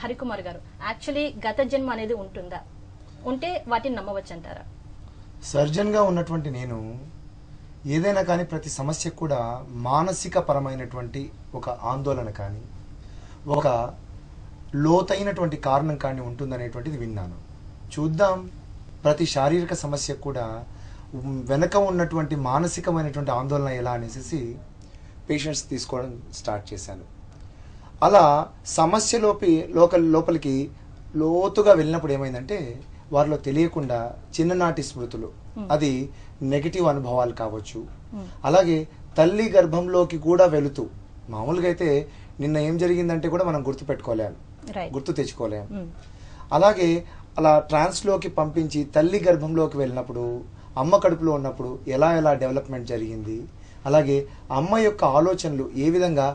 హరికుమార్ గారు, యాక్చువల్లీ గత జన్మ అనేది ఉంటుందా? ఉంటే వాటిని నమ్మవచ్చు అంటారా? సర్జన్గా ఉన్నటువంటి నేను ఏదైనా కానీ ప్రతి సమస్యకు కూడా మానసిక పరమైనటువంటి ఒక ఆందోళన కానీ ఒక లోతైనటువంటి కారణం కానీ ఉంటుందనేటువంటిది విన్నాను. చూద్దాం, ప్రతి శారీరక సమస్యకు కూడా వెనక ఉన్నటువంటి మానసికమైనటువంటి ఆందోళన ఎలా అనేసి పేషెంట్స్ తీసుకోవడం స్టార్ట్ చేశాను. అలా లోపలికి లోతుగా వెళ్ళినప్పుడు ఏమైందంటే వారిలో తెలియకుండా చిన్ననాటి స్మృతులు, అది నెగటివ్ అనుభవాలు కావచ్చు, అలాగే తల్లి గర్భంలోకి కూడా వెళుతూ, మామూలుగా అయితే నిన్న ఏం జరిగిందంటే కూడా మనం గుర్తు తెచ్చుకోలేము. అలాగే అలా ట్రాన్స్లోకి పంపించి తల్లి గర్భంలోకి వెళ్ళినప్పుడు, అమ్మ కడుపులో ఉన్నప్పుడు ఎలా డెవలప్మెంట్ జరిగింది, అలాగే అమ్మ యొక్క ఆలోచనలు ఏ విధంగా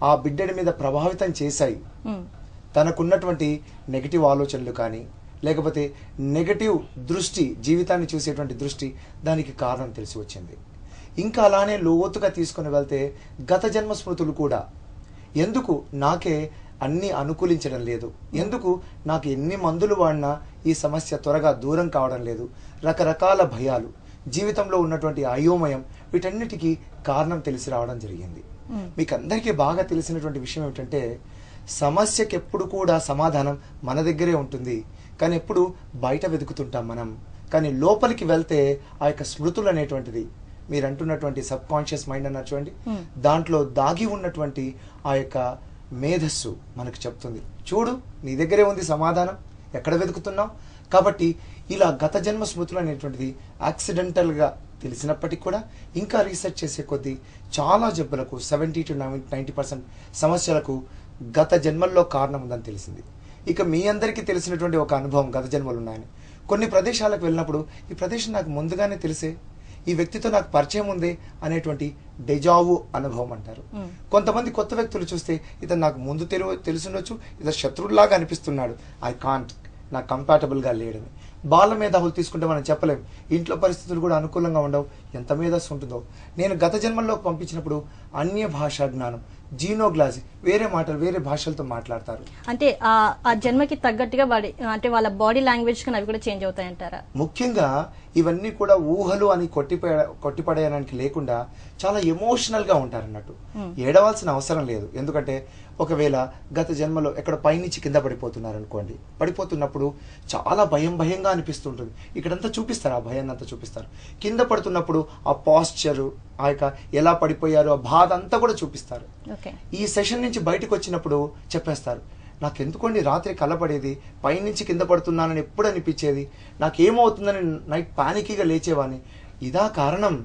ఆ బిడ్డడి మీద ప్రభావితం చేశాయి, తనకున్నటువంటి నెగటివ్ ఆలోచనలు కానీ లేకపోతే నెగటివ్ దృష్టి, జీవితాన్ని చూసేటువంటి దృష్టి, దానికి కారణం తెలిసి వచ్చింది. ఇంకా అలానే లోతుగా తీసుకుని వెళ్తే గత జన్మ స్మృతులు కూడా, ఎందుకు నాకే అన్ని అనుకూలించడం లేదు, ఎందుకు నాకు ఎన్ని మందులు వాడినా ఈ సమస్య త్వరగా దూరం కావడం లేదు, రకరకాల భయాలు, జీవితంలో ఉన్నటువంటి అయోమయం, వీటన్నిటికీ కారణం తెలిసి రావడం జరిగింది. మీకు అందరికీ బాగా తెలిసినటువంటి విషయం ఏమిటంటే సమస్యకి ఎప్పుడు కూడా సమాధానం మన దగ్గరే ఉంటుంది, కానీ ఎప్పుడు బయట వెతుకుతుంటాం మనం. కానీ లోపలికి వెళ్తే ఆ యొక్క స్మృతులు అనేటువంటిది, మీరు అంటున్నటువంటి సబ్ కాన్షియస్ మైండ్ అన్నటువంటి దాంట్లో దాగి ఉన్నటువంటి ఆ యొక్క మేధస్సు మనకు చెప్తుంది, చూడు నీ దగ్గరే ఉంది సమాధానం, ఎక్కడ వెతుకుతున్నావు. కాబట్టి ఇలా గత జన్మ స్మృతులు అనేటువంటిది యాక్సిడెంటల్గా తెలిసినప్పటికీ కూడా ఇంకా రీసెర్చ్ చేసే కొద్దీ చాలా జబ్బులకు 70 to 90% సమస్యలకు గత జన్మల్లో కారణం ఉందని తెలిసింది. ఇక మీ అందరికీ తెలిసినటువంటి ఒక అనుభవం, గత జన్మలు ఉన్నాయని. కొన్ని ప్రదేశాలకు వెళ్ళినప్పుడు ఈ ప్రదేశం నాకు ముందుగానే తెలిసే, ఈ వ్యక్తితో నాకు పరిచయం ఉంది అనేటువంటి డెజావు అనుభవం అంటారు. కొంతమంది కొత్త వ్యక్తులు చూస్తే ఇతను నాకు ముందు తెలుసుండొచ్చు, ఇతను శత్రువులాగా అనిపిస్తున్నాడు, ఐ కాంట్, నాకు కంపాటబుల్గా లేడని. బాల మేధావులు తీసుకుంటే మనం చెప్పలేం, ఇంట్లో పరిస్థితులు కూడా అనుకూలంగా ఉండవు, ఎంత మేధస్సు ఉంటుందో. నేను గత జన్మల్లోకి పంపించినప్పుడు అన్య భాషా జ్ఞానం, జీనోగ్లాజీ, వేరే మాటలు వేరే భాషలతో మాట్లాడతారు. అంటే ఆ జన్మకి తగ్గట్టుగా వాళ్ళ బాడీ లాంగ్వేజ్ అవి కూడా చేంజ్ అవుతాయంటారా? ముఖ్యంగా ఇవన్నీ కూడా ఊహలు అని కొట్టిపడేయడానికి లేకుండా చాలా ఎమోషనల్ గా ఉంటారు అన్నట్టు. ఏడవలసిన అవసరం లేదు. ఎందుకంటే ఒకవేళ గత జన్మలో ఎక్కడ పైనుంచి కింద పడిపోతున్నారు అనుకోండి, పడిపోతున్నప్పుడు చాలా భయంగా అనిపిస్తుంటుంది, ఇక్కడంతా చూపిస్తారు, ఆ భయాన్ని అంతా చూపిస్తారు. కింద పడుతున్నప్పుడు ఆ పాస్చరు, ఆ యొక్క ఎలా పడిపోయారు ఆ బాధ అంతా కూడా చూపిస్తారు. ఈ సెషన్ నుంచి బయటకు వచ్చినప్పుడు చెప్పేస్తారు, నాకెందుకోండి రాత్రి కలపడేది, పైనుంచి కింద పడుతున్నానని ఎప్పుడు అనిపించేది, నాకేమవుతుందని నైట్ పానికీగా లేచేవాడిని, ఇదా కారణం,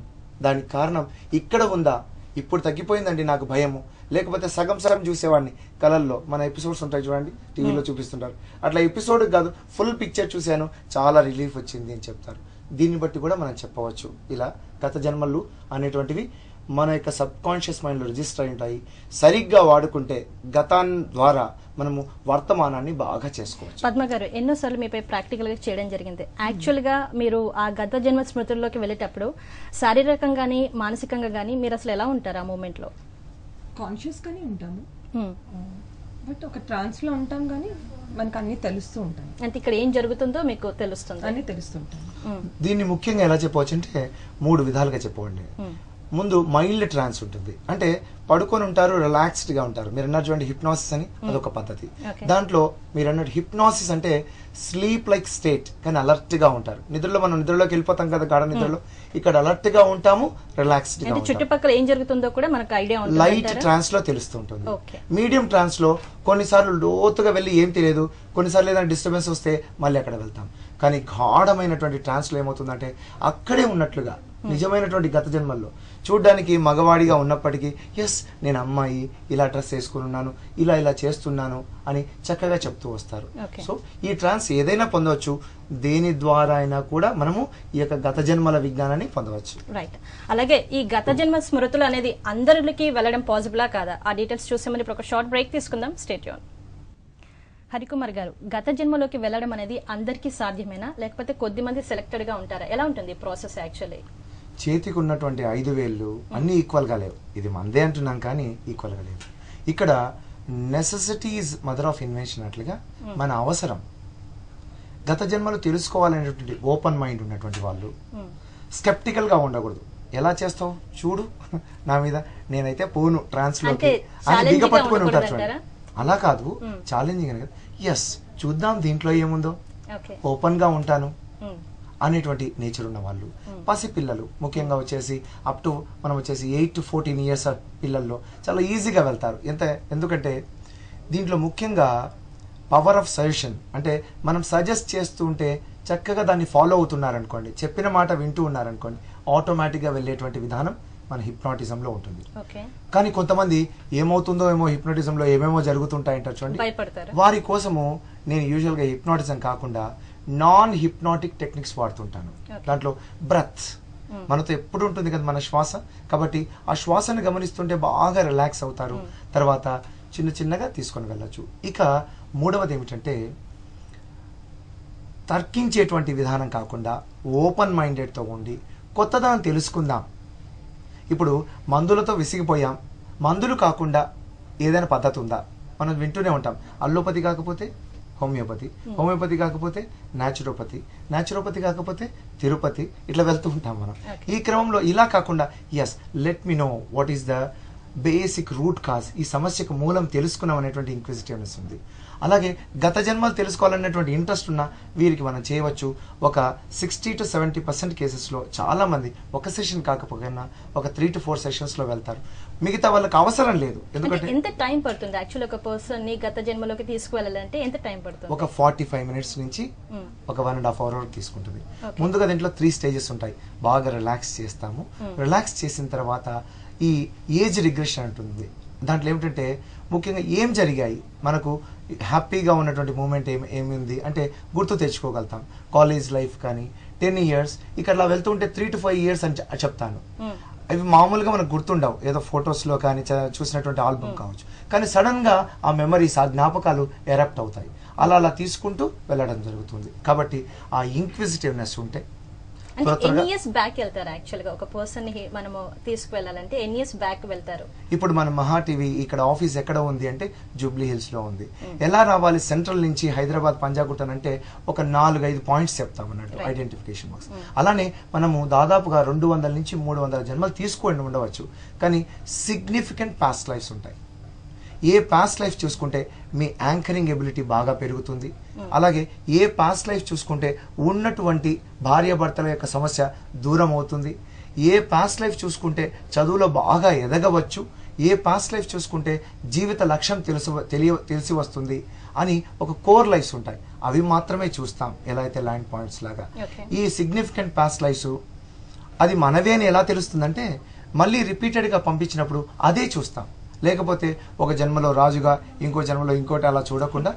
దానికి కారణం ఇక్కడ ఉందా, ఇప్పుడు తగ్గిపోయిందండి నాకు భయము. లేకపోతే సగం చూసేవాడిని కళల్లో, మన ఎపిసోడ్స్ ఉంటాయి చూడండి, టీవీలో చూపిస్తుంటారు, అట్లా ఎపిసోడ్ కాదు ఫుల్ పిక్చర్ చూశాను, చాలా రిలీఫ్ వచ్చింది అని చెప్తారు. దీన్ని బట్టి కూడా మనం చెప్పవచ్చు, ఇలా గత జన్మలు అనేటువంటివి మన యొక్క సబ్ కాన్షియస్ మైండ్లో రిజిస్టర్ అయి ఉంటాయి. సరిగ్గా వాడుకుంటే గతాన్ ద్వారా మనము వర్తమానాన్ని బాగా చేసుకోవచ్చు. పద్మ గారు, ఎన్నోసార్లు మీపై ప్రాక్టికల్ గా చేయడం జరిగింది. యాక్చువల్ గా మీరు ఆ గత జన్మ స్మృతుల్లోకి వెళ్ళేటప్పుడు శారీరకంగా గానీ మానసికంగా గానీ మీరు అసలు ఎలా ఉంటారు? ఆ మూమెంట్ లో కాన్షియస్ గానే ఉంటాము, బట్ ఒక ట్రాన్స్ లో ఉంటాం, కానీ మనకు అన్ని తెలుస్తూ ఉంటాయి. అంటే ఇక్కడ ఏం జరుగుతుందో మీకు తెలుస్తుంది, అన్ని తెలుస్తుంటాయి. దీన్ని ముఖ్యంగా ఎలా చెప్పవచ్చు అంటే 3 విధాలుగా చెప్పండి. ముందు మైల్డ్ ట్రాన్స్ ఉంటుంది, అంటే పడుకొని ఉంటారు, రిలాక్స్డ్ గా ఉంటారు. మీరు అన్నారు చూడండి హిప్నాసిస్ అని, అదొక పద్ధతి. దాంట్లో మీరు అన్నట్టు హిప్నాసిస్ అంటే స్లీప్ లైక్ స్టేట్, కానీ అలర్ట్ గా ఉంటారు. మనం నిద్రలోకి వెళ్ళిపోతాం కదా గాఢ నిద్రలో, ఇక్కడ అలర్ట్ గా ఉంటాము, రిలాక్స్డ్ గా ఉంటాము. చుట్టుపక్కల ఏం జరుగుతుందో కూడా మనకు ఐడియా ఉంటుంది. లైట్ ట్రాన్స్ లో తెలుస్తుంటుంది. మీడియం ట్రాన్స్ లో కొన్నిసార్లు లోతుగా వెళ్ళి ఏం తెలియదు, కొన్నిసార్లు ఏదైనా డిస్టర్బెన్స్ వస్తే మళ్ళీ అక్కడ వెళ్తాం. కానీ గాఢమైనటువంటి ట్రాన్స్ లో ఏమవుతుందంటే అక్కడే ఉన్నట్లుగా నిజమైనటువంటి గత జన్మల్లో చూడ్డానికి మగవాడిగా ఉన్నప్పటికీ ఎస్ నేను అమ్మాయి, ఇలా డ్రెస్ వేసుకుని ఉన్నాను, ఇలా చేస్తున్నాను అని చక్కగా చెప్తూ వస్తారు. సో ఈ ట్రాన్స్ ఏదైనా పొందవచ్చు, దేని ద్వారా అయినా కూడా మనము ఈ యొక్క గత జన్మల విజ్ఞానాన్ని పొందవచ్చు. రైట్. అలాగే ఈ గత జన్మ స్మృతులు అనేది అందరికి వెళ్ళడం పాసిబులా కాదా? ఆ డీటెయిల్స్ చూసే ముందు ఇప్పుడు ఒక షార్ట్ బ్రేక్ తీసుకుందాం. Stay tune. హరికుమార్ గారు, గత జన్మలోకి వెళ్ళడం అనేది అందరికీ సాధ్యమేనా, లేకపోతే కొద్ది మంది సెలెక్టెడ్ గా ఉంటారా? ఎలా ఉంటుంది ప్రాసెస్? యాక్చువల్లీ చేతికి ఉన్నటువంటి 5 వేళ్ళు అన్ని ఈక్వల్ గా లేవు, ఇది మందే అంటున్నాం కానీ ఈక్వల్ గా లేవు. ఇక్కడ necessity is mother of invention అట్లుగా మన అవసరం. గత జన్మలు తెలుసుకోవాలనేటువంటి ఓపెన్ మైండ్ ఉన్నటువంటి వాళ్ళు స్కెప్టికల్ గా ఉండకూడదు. ఎలా చేస్తావు చూడు నా మీద, నేనైతే పోను ట్రాన్స్ లోకి అని దిగపట్టుకుని ఉంటారు చూడండి. అలా కాదు, ఛాలెంజింగ్ అని కదా, ఎస్ చూద్దాం దీంట్లో ఏముందో, ఓపెన్ గా ఉంటాను అనేటువంటి నేచర్ ఉన్న వాళ్ళు. పసిపిల్లలు ముఖ్యంగా వచ్చేసి అప్ టు మనం వచ్చేసి 8 to 14 years పిల్లల్లో చాలా ఈజీగా వెళ్తారు. ఎందుకంటే దీంట్లో ముఖ్యంగా పవర్ ఆఫ్ సజెషన్, అంటే మనం సజెస్ట్ చేస్తూ ఉంటే చక్కగా దాన్ని ఫాలో అవుతున్నారనుకోండి, చెప్పిన మాట వింటూ ఉన్నారనుకోండి, ఆటోమేటిక్గా వెళ్ళేటువంటి విధానం మన హిప్నాటిజంలో ఉంటుంది. కానీ కొంతమంది ఏమవుతుందో ఏమో, హిప్నాటిజంలో ఏమేమో జరుగుతుంటాయంటారు చూడండి, వారి కోసము నేను యూజువల్గా హిప్నాటిజం కాకుండా నాన్ హిప్నాటిక్ టెక్నిక్స్ వాడుతుంటాను. దాంట్లో బ్రెత్ మనతో ఎప్పుడు ఉంటుంది కదా మన శ్వాస, కాబట్టి ఆ శ్వాసను గమనిస్తుంటే బాగా రిలాక్స్ అవుతారు. తర్వాత చిన్న చిన్నగా తీసుకొని వెళ్ళచ్చు. ఇక మూడవది ఏమిటంటే తర్కించేటువంటి విధానం కాకుండా ఓపెన్ మైండెడ్తో ఉండి కొత్తదాన్ని తెలుసుకుందాం. ఇప్పుడు మందులతో విసిగిపోయాం, మందులు కాకుండా ఏదైనా పద్ధతి ఉందా? మనం వింటూనే ఉంటాం, అల్లోపతి కాకపోతే హోమియోపతి, హోమియోపతి కాకపోతే న్యాచురోపతి, న్యాచురోపతి కాకపోతే తిరుపతి, ఇట్లా వెళ్తూ ఉంటాం మనం. ఈ క్రమంలో ఇలా కాకుండా yes let me know what is the basic root cause, ఈ సమస్యకు మూలం తెలుసుకున్నాం అనేటువంటి ఇంక్విజిటివ్నెస్ ఉంది. అలాగే గత జన్మలు తెలుసుకోవాలనేటువంటి ఇంట్రెస్ట్ ఉన్న వీరికి మనం చేయవచ్చు. ఒక 60 to 70% కేసెస్లో చాలా మంది ఒక సెషన్ కాకపోయినా ఒక 3 to 4 సెషన్స్లో వెళ్తారు. మిగతా వాళ్ళకి అవసరం లేదు. ఎందుకంటే ఎంత టైం పడుతుంది యాక్చువల్ ఒక పర్సన్ ని గత జన్మలోకి తీసుకువెళ్ళాలంటే ఎంత టైం పడుతుంది? ఒక 45 minutes నుంచి ఒక 1.5 hour తీసుకుంటుంది. ముందుగా దీంట్లో 3 stages ఉంటాయి. బాగా రిలాక్స్ చేస్తాము. రిలాక్స్ చేసిన తర్వాత ఈ ఏజ్ రిగ్రెషన్ అంటుంది. దాంట్లో ఏమిటంటే ముఖ్యంగా ఏం జరిగాయి, మనకు హ్యాపీగా ఉన్నటువంటి మూమెంట్ ఏమింది అంటే గుర్తు తెచ్చుకోగలుగుతాం. కాలేజ్ లైఫ్ కానీ 10 years, ఇక్కడ వెళ్తుంటే 3 to 5 years అని చెప్తాను. అవి మామూలుగా మనకు గుర్తుండవు, ఏదో ఫొటోస్లో కానీ చూసినటువంటి ఆల్బమ్ కావచ్చు. కానీ సడన్గా ఆ మెమరీస్, ఆ జ్ఞాపకాలు ఎరప్ట్ అవుతాయి. అలా తీసుకుంటూ వెళ్ళడం జరుగుతుంది. కాబట్టి ఆ ఇంక్విజిటివ్నెస్ ఉంటే ఎన్ని ఇయర్స్ బ్యాక్ వెళ్తారు యాక్చువల్ గా ఒక పర్సన్ ని మనము తీసుకువెళ్ళాలంటే ఎన్ని ఇయర్స్ బ్యాక్ వెళ్తారు? ఇప్పుడు మన మహా టీవీ ఇక్కడ ఆఫీస్ ఎక్కడ ఉంది అంటే జూబ్లీ హిల్స్ లో ఉంది. ఎలా రావాలి సెంట్రల్ నుంచి హైదరాబాద్ పంజాగుట్టన్ అంటే ఒక 4-5 పాయింట్స్ చెప్తాం అన్నట్టు ఐడెంటిఫికేషన్ మార్క్స్. అలానే మనము దాదాపుగా 200 నుంచి 300 జన్మలు తీసుకొని ఉండవచ్చు. కానీ సిగ్నిఫికెంట్ పాస్ట్ లైఫ్స్ ఉంటాయి. ఏ పాస్ట్ లైఫ్ చూసుకుంటే మీ యాంకరింగ్ ఎబిలిటీ బాగా పెరుగుతుంది. అలాగే ఏ పాస్ట్ లైఫ్ చూసుకుంటే ఉన్నటువంటి భార్యాభర్తల యొక్క సమస్య దూరం అవుతుంది. ఏ పాస్ట్ లైఫ్ చూసుకుంటే చదువులో బాగా ఎదగవచ్చు. ఏ పాస్ట్ లైఫ్ చూసుకుంటే జీవిత లక్ష్యం తెలిసి వస్తుంది అని ఒక కోర్ లైఫ్స్ ఉంటాయి. అవి మాత్రమే చూస్తాం ఎలా అయితే ల్యాండ్ పాయింట్స్ లాగా. ఈ సిగ్నిఫికెంట్ పాస్ట్ లైఫ్స్ అది మనవే అని ఎలా తెలుస్తుందంటే మళ్ళీ రిపీటెడ్గా పంపించినప్పుడు అదే చూస్తాం. లేకపోతే ఒక జన్మలో రాజుగా ఇంకో జన్మలో ఇంకోటి అలా చూడకుండా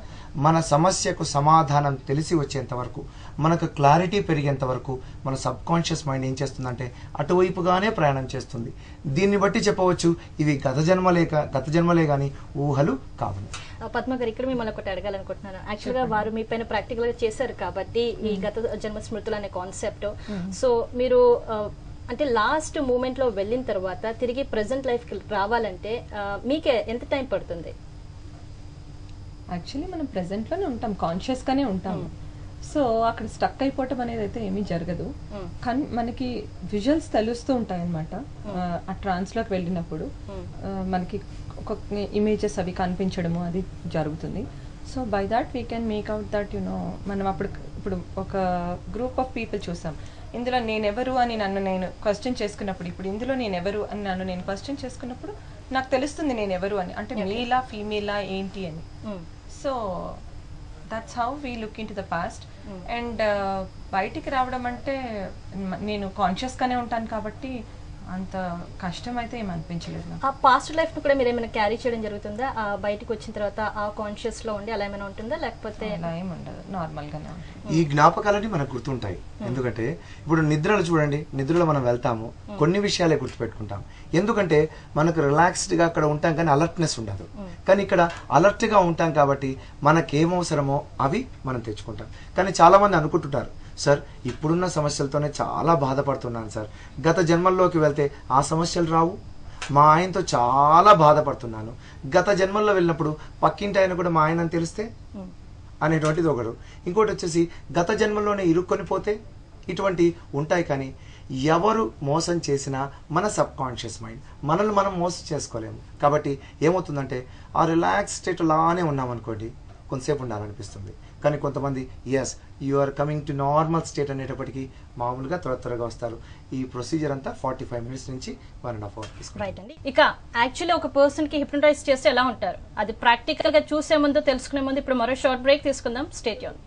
మన సమస్యకు సమాధానం తెలిసి వచ్చేంత వరకు, మనకు క్లారిటీ పెరిగేంత వరకు మన సబ్ కాన్షియస్ మైండ్ ఏం చేస్తుందంటే అటువైపుగానే ప్రయాణం చేస్తుంది. దీన్ని బట్టి చెప్పవచ్చు ఇవి గత జన్మలే కానీ ఊహలు కావు. పద్మ గారు, ఇక్కడ మిమ్మల్ని ఒకటి అడగాలనుకుంటున్నాను. యాక్చువల్ గా వారు మీ పైన ప్రాక్టికల్ గా చేశారు కాబట్టి ఈ గత జన్మ స్మృతులు అనే కాన్సెప్ట్, సో మీరు అంటే లాస్ట్ మూమెంట్ లో వెళ్ళిన తర్వాత తిరిగి ప్రెసెంట్ లైఫ్ కి రావాలంటే మీకే ఎంత టైం పడుతుంది? యాక్చువల్లీ మనం ప్రెసెంట్ లోనే ఉంటాం, కాన్షియస్ గానే ఉంటాము. సో అక్కడ స్టక్ అయిపోవటం అనేది అయితే ఏమీ జరగదు. కానీ మనకి విజువల్స్ తెలుస్తూ ఉంటాయి అన్నమాట. ఆ ట్రాన్స్ లోకి వెళ్ళినప్పుడు మనకి ఒక ఇమేజెస్ అవి కనిపించడము అది జరుగుతుంది. So by that we can make out that మనం ఇప్పుడు ఒక గ్రూప్ ఆఫ్ పీపుల్ చూసాం. ఇందులో నేనెవరు అని నేను క్వశ్చన్ చేసుకున్నప్పుడు, ఇప్పుడు ఇందులో నేనెవరు అని నేను క్వశ్చన్ చేసుకున్నప్పుడు నాకు తెలుస్తుంది నేనెవరు అని, అంటే మేలా ఫీమేలా ఏంటి అని. So that's how we look in to the past. And బయటికి రావడం అంటే నేను కాన్షియస్గానే ఉంటాను కాబట్టి అంత కష్టం అయితే ఏమి అనిపించలేదు. ఆ పాస్ట్ లైఫ్ ను కూడా మీరు ఏమైనా క్యారీ చేయడం జరుగుతుందా? బయటకు వచ్చిన తర్వాత ఆ కాన్షియస్ లో ఉండి అలా ఏమైనా ఉంటుందా, లేకపోతే అలా ఏమి ఉండదు, నార్మల్ గానే ఉంటుంది. ఈ జ్ఞాపకాలన్నీ మనకు గుర్తుంటాయి. ఎందుకంటే ఇప్పుడు నిద్రలు చూడండి, నిద్రలో మనం వెళ్తాము, కొన్ని విషయాలే గుర్తుపెట్టుకుంటాం. ఎందుకంటే మనకు రిలాక్స్డ్ గా అక్కడ ఉంటాం కానీ అలర్ట్నెస్ ఉండదు. కానీ ఇక్కడ అలర్ట్ గా ఉంటాం కాబట్టి మనకేమవసరమో అవి మనం తెచ్చుకుంటాం. కానీ చాలా మంది అనుకుంటుంటారు, సార్ ఇప్పుడున్న సమస్యలతోనే చాలా బాధపడుతున్నాను సార్, గత జన్మల్లోకి వెళ్తే ఆ సమస్యలు రావు, మా ఆయనతో చాలా బాధపడుతున్నాను, గత జన్మల్లో వెళ్ళినప్పుడు పక్కింటి ఆయన కూడా మా ఆయన అని తెలిస్తే అనేటువంటిది ఒకడు. ఇంకోటి వచ్చేసి గత జన్మలోనే ఇరుక్కొని పోతే, ఇటువంటి ఉంటాయి. కానీ ఎవరు మోసం చేసినా మన సబ్ కాన్షియస్ మైండ్ మనల్ని మనం మోసం చేసుకోలేము. కాబట్టి ఏమవుతుందంటే ఆ రిలాక్స్ స్టేట్ లానే ఉన్నామనుకోండి, కొంతసేపు ఉండాలనిపిస్తుంది. కానీ కొంతమంది as you are coming to normal state అనేటప్పటికీ మామూలుగా త్వరగా వస్తారు. ఈ ప్రొసీజర్ అంతా 45 minutes నుంచి 1.5 hours తీసుకుంటారు. రైట్ అండి. ఇక యాక్చువల్లీ ఒక పర్సన్ కి హిప్నటైజ్ చేస్తే ఎలా ఉంటారు, అది ప్రాక్టికల్ గా చూసే ముందు తెలుసుకునే ముందు ఇప్పుడు మరో షార్ట్ బ్రేక్ తీసుకుందాం. Stay tune.